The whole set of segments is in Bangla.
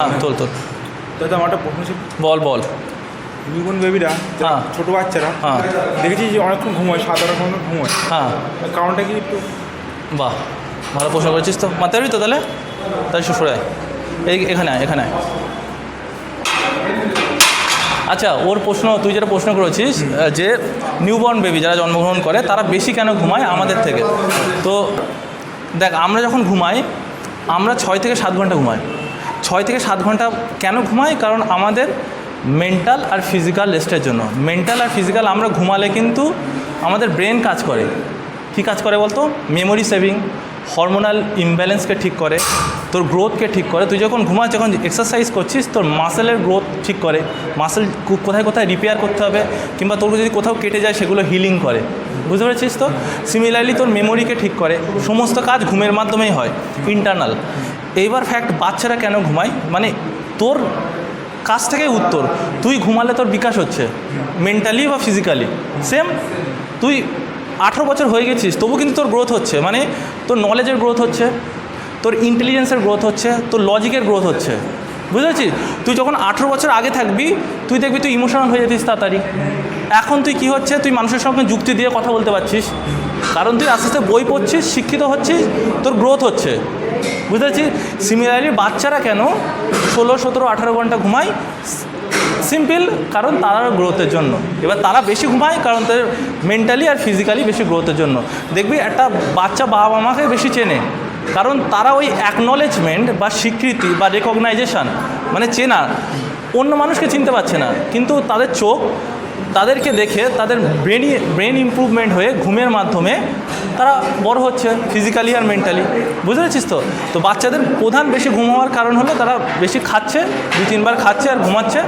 হ্যাঁ তোল তোল। দাদা আমার একটা প্রশ্ন ছিল, বল বল। নিউবর্ন বেবিরা, হ্যাঁ। ছোটো বাচ্চারা, হ্যাঁ দেখেছি যে অনেকক্ষণ ঘুমোয়, 7-8 ঘন্টা ঘুমোয়, হ্যাঁ। কারণটা কি একটু? বাহ, ভালো প্রশ্ন করেছিস তো। মারতে পারবি তো তাহলে? তাহলে সরে আয়, এখানে আয়, এখানে আয়। আচ্ছা, ওর প্রশ্ন, তুই যেটা প্রশ্ন করেছিস যে নিউবর্ন বেবি যারা জন্মগ্রহণ করে তারা বেশি কেন ঘুমায় আমাদের থেকে। তো দেখ, আমরা যখন ঘুমাই আমরা 6 থেকে 7 ঘন্টা ঘুমাই। 6 থেকে 7 ঘন্টা কেন ঘুমাই? কারণ আমাদের মেন্টাল আর ফিজিক্যাল রেস্টের জন্য। মেন্টাল আর ফিজিক্যাল আমরা ঘুমালে কিন্তু আমাদের ব্রেন কাজ করে। কী কাজ করে বলতো? মেমোরি সেভিং, হরমোনাল ইমব্যালেন্সকে ঠিক করে, তোর গ্রোথকে ঠিক করে। তুই যখন ঘুমাস, যখন এক্সারসাইজ করছিস, তোর মাসেলের গ্রোথ ঠিক করে, মাসেল কোথায় কোথায় রিপেয়ার করতে হবে, কিংবা তোর যদি কোথাও কেটে যায় সেগুলো হিলিং করে। বুঝতে পেরেছিস তো? সিমিলারলি তোর মেমোরিকে ঠিক করে। সমস্ত কাজ ঘুমের মাধ্যমেই হয়, ইন্টারনাল। এইবার ফ্যাক্ট, বাচ্চারা কেন ঘুমায়, মানে তোর কাছ থেকে উত্তর। তুই ঘুমালে তোর বিকাশ হচ্ছে, মেন্টালি বা ফিজিক্যালি সেম। তুই 18 বছর হয়ে গেছিস, তবু কিন্তু তোর গ্রোথ হচ্ছে, মানে তোর নলেজের গ্রোথ হচ্ছে, তোর ইন্টেলিজেন্সের গ্রোথ হচ্ছে, তোর লজিকের গ্রোথ হচ্ছে। বুঝতে পারছিস? তুই যখন 18 বছর আগে থাকবি, তুই দেখবি তুই ইমোশনাল হয়ে যেতিস তাড়াতাড়ি। এখন তুই কী হচ্ছে, তুই মানুষের সঙ্গে যুক্তি দিয়ে কথা বলতে পারছিস, কারণ তুই আস্তে আস্তে বই পড়ছিস, শিক্ষিত হচ্ছিস, তোর গ্রোথ হচ্ছে। বুঝতে পারছিস? সিমিলারলি বাচ্চারা কেন 16, 17, 18 ঘন্টা ঘুমায়? সিম্পল, কারণ তারা গ্রোথের জন্য। এবার তারা বেশি ঘুমায় কারণ তাদের মেন্টালি আর ফিজিক্যালি বেশি গ্রোথের জন্য। দেখবি একটা বাচ্চা বাবা মাকে বেশি চেনে, কারণ তারা ওই অ্যাকনলেজমেন্ট বা স্বীকৃতি বা রেকগনাইজেশান, মানে চেনা, অন্য মানুষকে চিনতে পারছে না, কিন্তু তাদের চোখ তাদেরকে দেখে তাদের ব্রেন ইমপ্রুভমেন্ট হয়ে ঘুমের মাধ্যমে তারা বড় হচ্ছে ফিজিক্যালি আর মেন্টালি। বুঝতে পেরেছিস তো? তো বাচ্চাদের প্রধান বেশি ঘুম হওয়ার কারণ হলো তারা বেশি খাচ্ছে, 2-3 বার খাচ্ছে আর ঘুমাচ্ছে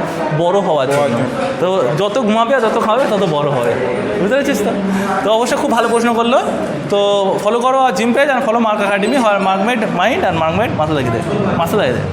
বড় হওয়ার জন্য। তো যত ঘুমাবে আর যত খাবে তত বড় হবে। বুঝতে পেরেছিস তো? তো অবশ্যই খুব ভালো প্রশ্ন করলো। তো ফলো করো জিম পেজ আর ফলো মার্ক একাডেমি, মার্কমেড মাইন্ড আর মার্কমেড মাথা লাগিয়ে দেয়।